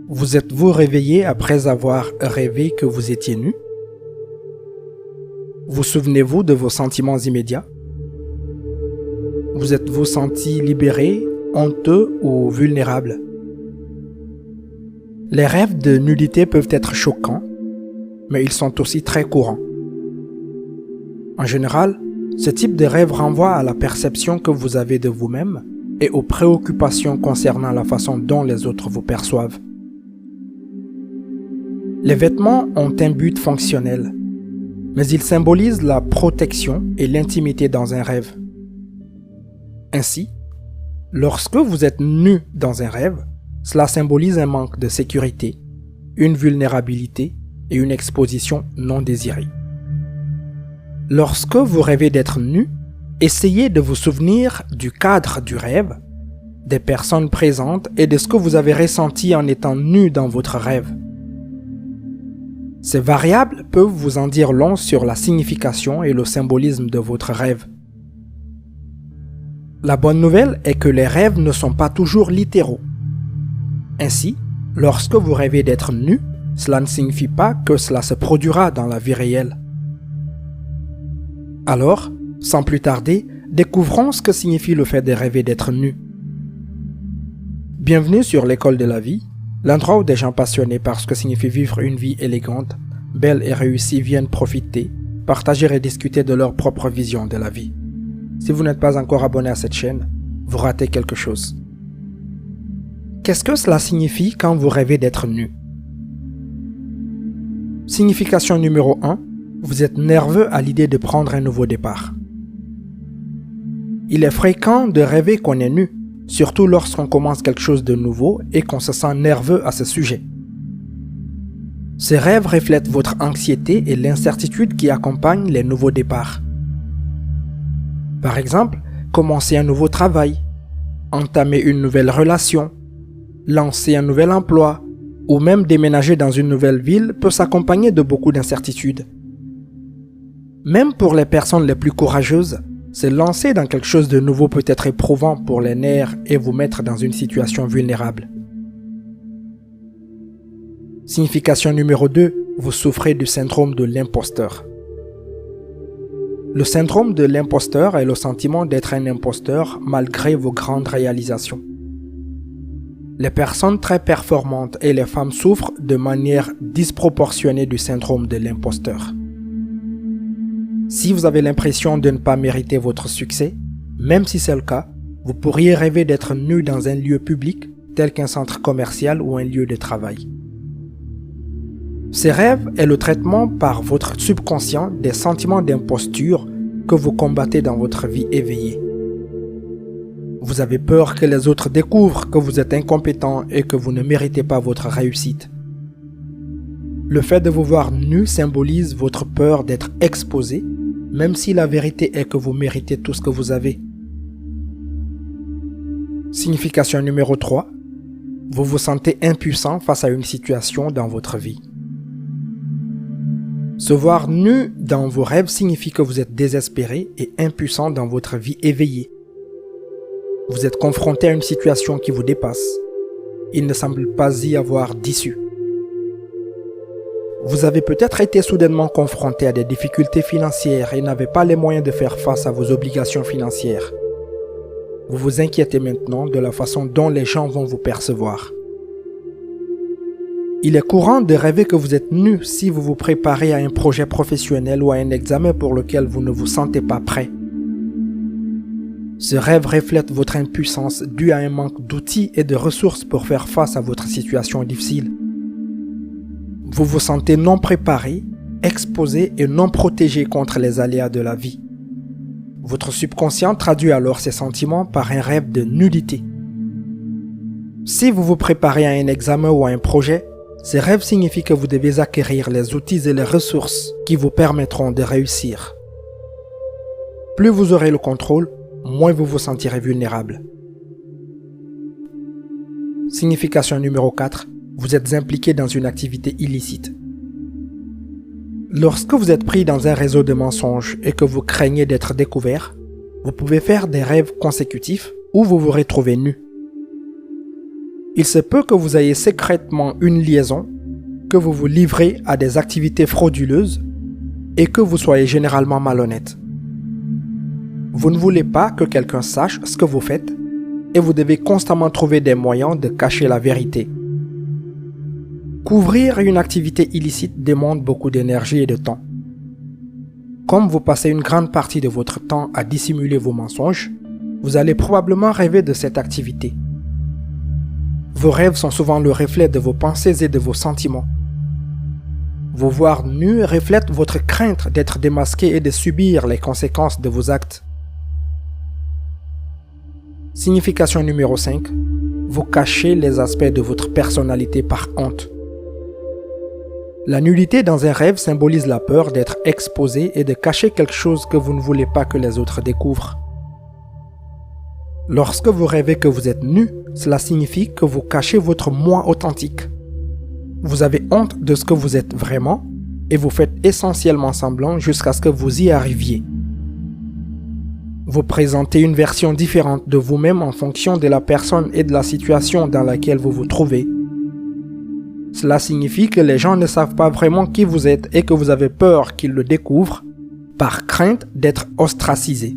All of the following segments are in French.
Vous êtes-vous réveillé après avoir rêvé que vous étiez nu? Vous souvenez-vous de vos sentiments immédiats? Vous êtes-vous senti libéré, honteux ou vulnérable? Les rêves de nudité peuvent être choquants, mais ils sont aussi très courants. En général, ce type de rêve renvoie à la perception que vous avez de vous-même et aux préoccupations concernant la façon dont les autres vous perçoivent. Les vêtements ont un but fonctionnel, mais ils symbolisent la protection et l'intimité dans un rêve. Ainsi, lorsque vous êtes nu dans un rêve, cela symbolise un manque de sécurité, une vulnérabilité et une exposition non désirée. Lorsque vous rêvez d'être nu, essayez de vous souvenir du cadre du rêve, des personnes présentes et de ce que vous avez ressenti en étant nu dans votre rêve. Ces variables peuvent vous en dire long sur la signification et le symbolisme de votre rêve. La bonne nouvelle est que les rêves ne sont pas toujours littéraux. Ainsi, lorsque vous rêvez d'être nu, cela ne signifie pas que cela se produira dans la vie réelle. Alors, sans plus tarder, découvrons ce que signifie le fait de rêver d'être nu. Bienvenue sur l'école de la vie, l'endroit où des gens passionnés par ce que signifie vivre une vie élégante, belle et réussie viennent profiter, partager et discuter de leur propre vision de la vie. Si vous n'êtes pas encore abonné à cette chaîne, vous ratez quelque chose. Qu'est-ce que cela signifie quand vous rêvez d'être nu? Signification numéro 1, vous êtes nerveux à l'idée de prendre un nouveau départ. Il est fréquent de rêver qu'on est nu, surtout lorsqu'on commence quelque chose de nouveau et qu'on se sent nerveux à ce sujet. Ces rêves reflètent votre anxiété et l'incertitude qui accompagnent les nouveaux départs. Par exemple, commencer un nouveau travail, entamer une nouvelle relation, lancer un nouvel emploi ou même déménager dans une nouvelle ville peut s'accompagner de beaucoup d'incertitudes. Même pour les personnes les plus courageuses, se lancer dans quelque chose de nouveau peut être éprouvant pour les nerfs et vous mettre dans une situation vulnérable. Signification numéro 2, vous souffrez du syndrome de l'imposteur. Le syndrome de l'imposteur est le sentiment d'être un imposteur malgré vos grandes réalisations. Les personnes très performantes et les femmes souffrent de manière disproportionnée du syndrome de l'imposteur. Si vous avez l'impression de ne pas mériter votre succès, même si c'est le cas, vous pourriez rêver d'être nu dans un lieu public tel qu'un centre commercial ou un lieu de travail. Ces rêves est le traitement par votre subconscient des sentiments d'imposture que vous combattez dans votre vie éveillée. Vous avez peur que les autres découvrent que vous êtes incompétent et que vous ne méritez pas votre réussite. Le fait de vous voir nu symbolise votre peur d'être exposé, même si la vérité est que vous méritez tout ce que vous avez. Signification numéro 3. Vous vous sentez impuissant face à une situation dans votre vie. Se voir nu dans vos rêves signifie que vous êtes désespéré et impuissant dans votre vie éveillée. Vous êtes confronté à une situation qui vous dépasse. Il ne semble pas y avoir d'issue. Vous avez peut-être été soudainement confronté à des difficultés financières et n'avez pas les moyens de faire face à vos obligations financières. Vous vous inquiétez maintenant de la façon dont les gens vont vous percevoir. Il est courant de rêver que vous êtes nu si vous vous préparez à un projet professionnel ou à un examen pour lequel vous ne vous sentez pas prêt. Ce rêve reflète votre impuissance due à un manque d'outils et de ressources pour faire face à votre situation difficile. Vous vous sentez non préparé, exposé et non protégé contre les aléas de la vie. Votre subconscient traduit alors ces sentiments par un rêve de nudité. Si vous vous préparez à un examen ou à un projet, ces rêves signifient que vous devez acquérir les outils et les ressources qui vous permettront de réussir. Plus vous aurez le contrôle, moins vous vous sentirez vulnérable. Signification numéro 4. Vous êtes impliqué dans une activité illicite. Lorsque vous êtes pris dans un réseau de mensonges et que vous craignez d'être découvert, vous pouvez faire des rêves consécutifs où vous vous retrouvez nu. Il se peut que vous ayez secrètement une liaison, que vous vous livrez à des activités frauduleuses et que vous soyez généralement malhonnête. Vous ne voulez pas que quelqu'un sache ce que vous faites et vous devez constamment trouver des moyens de cacher la vérité. Couvrir une activité illicite demande beaucoup d'énergie et de temps. Comme vous passez une grande partie de votre temps à dissimuler vos mensonges, vous allez probablement rêver de cette activité. Vos rêves sont souvent le reflet de vos pensées et de vos sentiments. Vous voir nu reflète votre crainte d'être démasqué et de subir les conséquences de vos actes. Signification numéro 5. Vous cachez les aspects de votre personnalité par honte. La nudité dans un rêve symbolise la peur d'être exposé et de cacher quelque chose que vous ne voulez pas que les autres découvrent. Lorsque vous rêvez que vous êtes nu, cela signifie que vous cachez votre moi authentique. Vous avez honte de ce que vous êtes vraiment et vous faites essentiellement semblant jusqu'à ce que vous y arriviez. Vous présentez une version différente de vous-même en fonction de la personne et de la situation dans laquelle vous vous trouvez. Cela signifie que les gens ne savent pas vraiment qui vous êtes et que vous avez peur qu'ils le découvrent par crainte d'être ostracisé.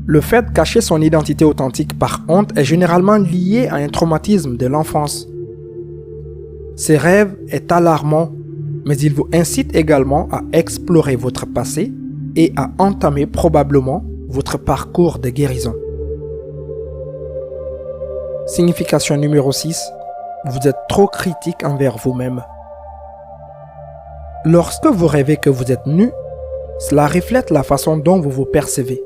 Le fait de cacher son identité authentique par honte est généralement lié à un traumatisme de l'enfance. Ces rêves est alarmant, mais il vous incite également à explorer votre passé et à entamer probablement votre parcours de guérison. Signification numéro 6. Vous êtes trop critique envers vous-même. Lorsque vous rêvez que vous êtes nu, cela reflète la façon dont vous vous percevez.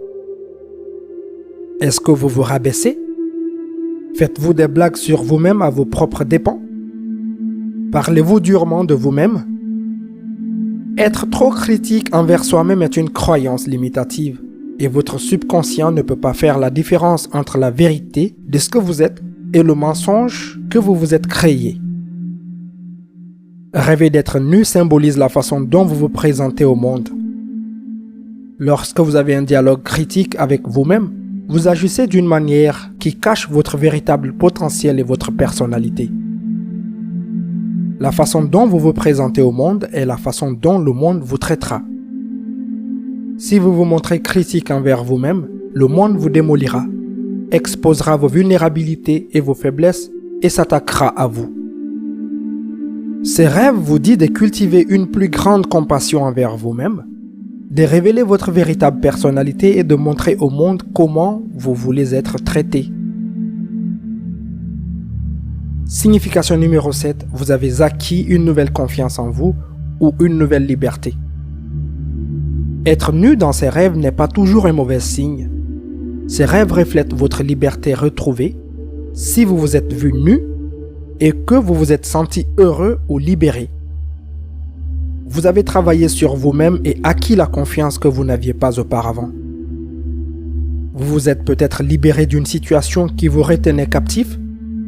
Est-ce que vous vous rabaissez? Faites-vous des blagues sur vous-même à vos propres dépens? Parlez-vous durement de vous-même? Être trop critique envers soi-même est une croyance limitative et votre subconscient ne peut pas faire la différence entre la vérité de ce que vous êtes et le mensonge que vous vous êtes créé. Rêver d'être nu symbolise la façon dont vous vous présentez au monde. Lorsque vous avez un dialogue critique avec vous-même, vous agissez d'une manière qui cache votre véritable potentiel et votre personnalité. La façon dont vous vous présentez au monde est la façon dont le monde vous traitera. Si vous vous montrez critique envers vous-même, le monde vous démolira, exposera vos vulnérabilités et vos faiblesses et s'attaquera à vous. Ces rêves vous disent de cultiver une plus grande compassion envers vous-même, de révéler votre véritable personnalité et de montrer au monde comment vous voulez être traité. Signification numéro 7. Vous avez acquis une nouvelle confiance en vous ou une nouvelle liberté. Être nu dans ces rêves n'est pas toujours un mauvais signe. Ces rêves reflètent votre liberté retrouvée si vous vous êtes vu nu et que vous vous êtes senti heureux ou libéré. Vous avez travaillé sur vous-même et acquis la confiance que vous n'aviez pas auparavant. Vous vous êtes peut-être libéré d'une situation qui vous retenait captif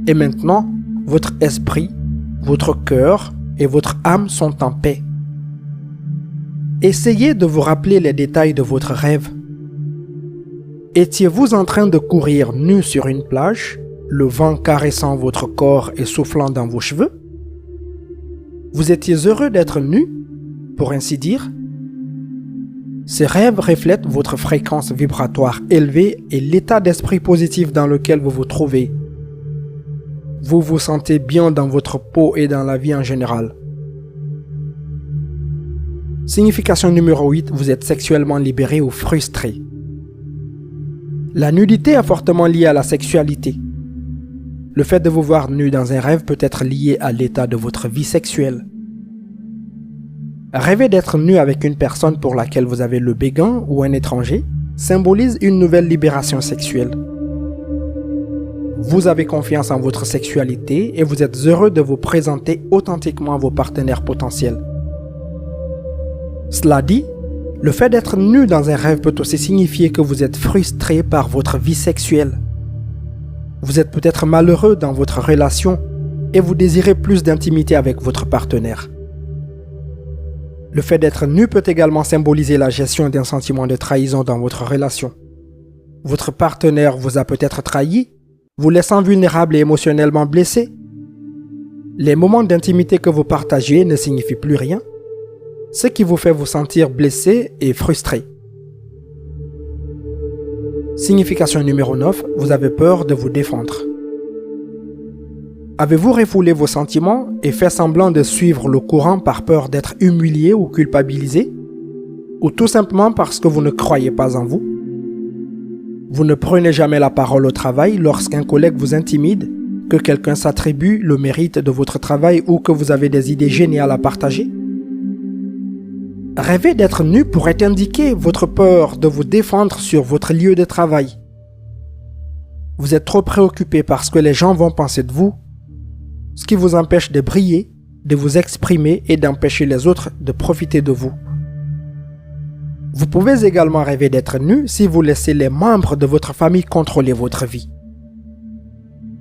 et maintenant, votre esprit, votre cœur et votre âme sont en paix. Essayez de vous rappeler les détails de votre rêve. Étiez-vous en train de courir nu sur une plage, le vent caressant votre corps et soufflant dans vos cheveux? Vous étiez heureux d'être nu, pour ainsi dire? Ces rêves reflètent votre fréquence vibratoire élevée et l'état d'esprit positif dans lequel vous vous trouvez. Vous vous sentez bien dans votre peau et dans la vie en général. Signification numéro 8. Vous êtes sexuellement libéré ou frustré. La nudité est fortement liée à la sexualité. Le fait de vous voir nu dans un rêve peut être lié à l'état de votre vie sexuelle. Rêver d'être nu avec une personne pour laquelle vous avez le béguin ou un étranger symbolise une nouvelle libération sexuelle. Vous avez confiance en votre sexualité et vous êtes heureux de vous présenter authentiquement à vos partenaires potentiels. Cela dit, le fait d'être nu dans un rêve peut aussi signifier que vous êtes frustré par votre vie sexuelle. Vous êtes peut-être malheureux dans votre relation et vous désirez plus d'intimité avec votre partenaire. Le fait d'être nu peut également symboliser la gestion d'un sentiment de trahison dans votre relation. Votre partenaire vous a peut-être trahi vous laissant vulnérable et émotionnellement blessé. Les moments d'intimité que vous partagez ne signifient plus rien, ce qui vous fait vous sentir blessé et frustré. Signification numéro 9, vous avez peur de vous défendre. Avez-vous refoulé vos sentiments et fait semblant de suivre le courant par peur d'être humilié ou culpabilisé? Ou tout simplement parce que vous ne croyez pas en vous? Vous ne prenez jamais la parole au travail lorsqu'un collègue vous intimide, que quelqu'un s'attribue le mérite de votre travail ou que vous avez des idées géniales à partager? Rêver d'être nu pourrait indiquer votre peur de vous défendre sur votre lieu de travail. Vous êtes trop préoccupé par ce que les gens vont penser de vous, ce qui vous empêche de briller, de vous exprimer et d'empêcher les autres de profiter de vous. Vous pouvez également rêver d'être nu si vous laissez les membres de votre famille contrôler votre vie.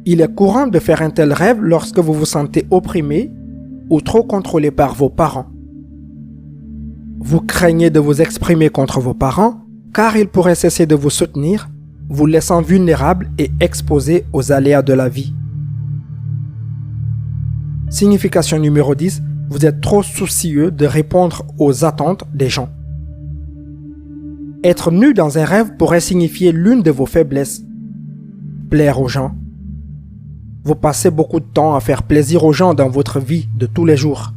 Il est courant de faire un tel rêve lorsque vous vous sentez opprimé ou trop contrôlé par vos parents. Vous craignez de vous exprimer contre vos parents car ils pourraient cesser de vous soutenir, vous laissant vulnérable et exposé aux aléas de la vie. Signification numéro 10, vous êtes trop soucieux de répondre aux attentes des gens. Être nu dans un rêve pourrait signifier l'une de vos faiblesses. Plaire aux gens. Vous passez beaucoup de temps à faire plaisir aux gens dans votre vie de tous les jours.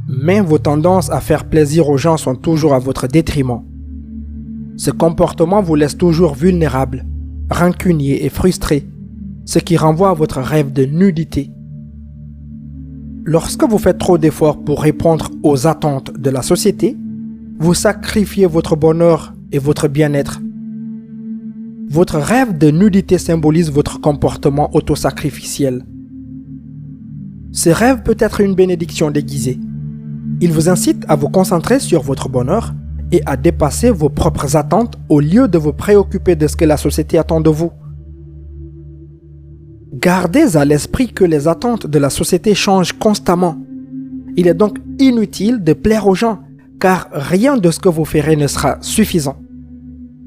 Mais vos tendances à faire plaisir aux gens sont toujours à votre détriment. Ce comportement vous laisse toujours vulnérable, rancunier et frustré, ce qui renvoie à votre rêve de nudité. Lorsque vous faites trop d'efforts pour répondre aux attentes de la société, vous sacrifiez votre bonheur et votre bien-être. Votre rêve de nudité symbolise votre comportement autosacrificiel. Ce rêve peut être une bénédiction déguisée. Il vous incite à vous concentrer sur votre bonheur et à dépasser vos propres attentes au lieu de vous préoccuper de ce que la société attend de vous. Gardez à l'esprit que les attentes de la société changent constamment. Il est donc inutile de plaire aux gens, car rien de ce que vous ferez ne sera suffisant.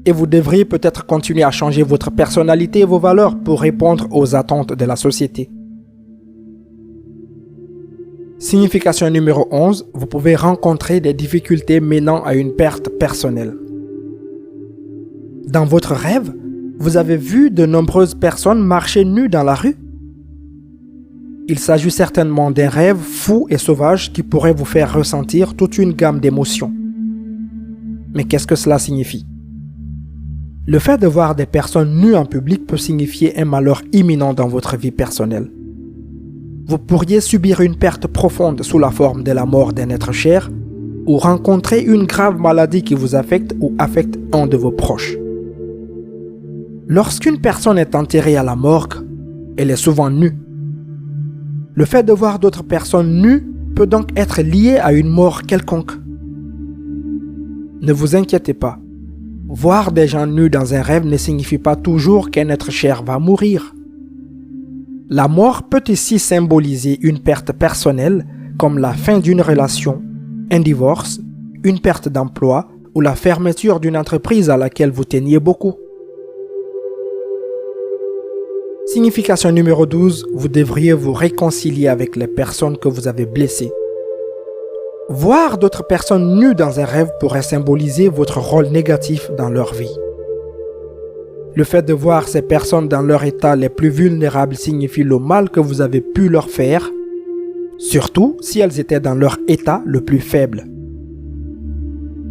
Et vous devriez peut-être continuer à changer votre personnalité et vos valeurs pour répondre aux attentes de la société. Signification numéro 11, vous pouvez rencontrer des difficultés menant à une perte personnelle. Dans votre rêve, vous avez vu de nombreuses personnes marcher nues dans la rue? Il s'agit certainement d'un rêve fou et sauvage qui pourrait vous faire ressentir toute une gamme d'émotions. Mais qu'est-ce que cela signifie? Le fait de voir des personnes nues en public peut signifier un malheur imminent dans votre vie personnelle. Vous pourriez subir une perte profonde sous la forme de la mort d'un être cher ou rencontrer une grave maladie qui vous affecte ou affecte un de vos proches. Lorsqu'une personne est enterrée à la morgue, elle est souvent nue. Le fait de voir d'autres personnes nues peut donc être lié à une mort quelconque. Ne vous inquiétez pas. Voir des gens nus dans un rêve ne signifie pas toujours qu'un être cher va mourir. La mort peut ici symboliser une perte personnelle comme la fin d'une relation, un divorce, une perte d'emploi ou la fermeture d'une entreprise à laquelle vous teniez beaucoup. Signification numéro 12, vous devriez vous réconcilier avec les personnes que vous avez blessées. Voir d'autres personnes nues dans un rêve pourrait symboliser votre rôle négatif dans leur vie. Le fait de voir ces personnes dans leur état les plus vulnérables signifie le mal que vous avez pu leur faire, surtout si elles étaient dans leur état le plus faible.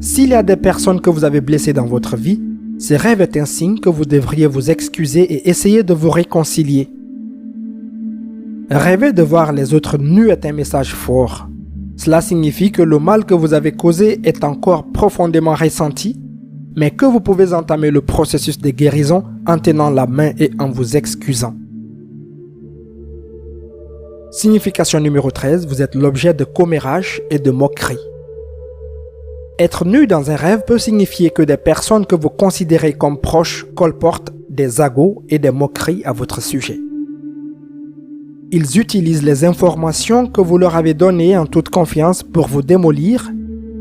S'il y a des personnes que vous avez blessées dans votre vie, ce rêve est un signe que vous devriez vous excuser et essayer de vous réconcilier. Rêver de voir les autres nus est un message fort. Cela signifie que le mal que vous avez causé est encore profondément ressenti, mais que vous pouvez entamer le processus de guérison en tenant la main et en vous excusant. Signification numéro 13, vous êtes l'objet de commérages et de moqueries. Être nu dans un rêve peut signifier que des personnes que vous considérez comme proches colportent des agos et des moqueries à votre sujet. Ils utilisent les informations que vous leur avez données en toute confiance pour vous démolir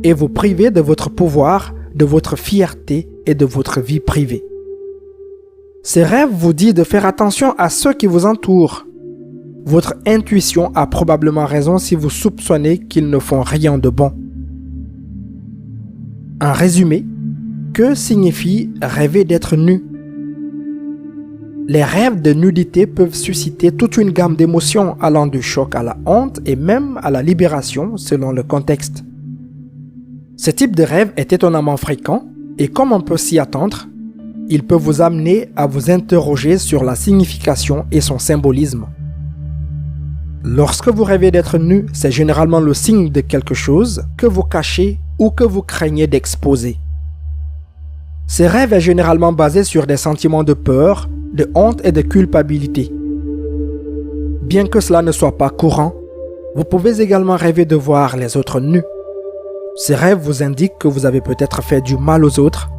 et vous priver de votre pouvoir, de votre fierté et de votre vie privée. Ces rêves vous disent de faire attention à ceux qui vous entourent. Votre intuition a probablement raison si vous soupçonnez qu'ils ne font rien de bon. En résumé, que signifie rêver d'être nu? Les rêves de nudité peuvent susciter toute une gamme d'émotions allant du choc à la honte et même à la libération selon le contexte. Ce type de rêve est étonnamment fréquent et comme on peut s'y attendre, il peut vous amener à vous interroger sur la signification et son symbolisme. Lorsque vous rêvez d'être nu, c'est généralement le signe de quelque chose que vous cachez ou que vous craignez d'exposer. Ces rêves est généralement basé sur des sentiments de peur, de honte et de culpabilité. Bien que cela ne soit pas courant, vous pouvez également rêver de voir les autres nus. Ces rêves vous indiquent que vous avez peut-être fait du mal aux autres,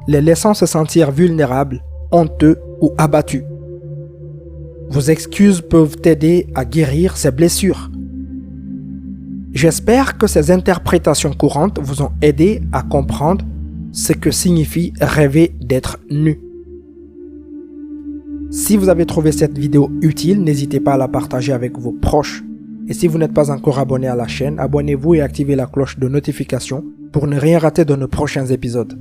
les laissant se sentir vulnérables, honteux ou abattus. Vos excuses peuvent aider à guérir ces blessures. J'espère que ces interprétations courantes vous ont aidé à comprendre ce que signifie rêver d'être nu. Si vous avez trouvé cette vidéo utile, n'hésitez pas à la partager avec vos proches. Et si vous n'êtes pas encore abonné à la chaîne, abonnez-vous et activez la cloche de notification pour ne rien rater de nos prochains épisodes.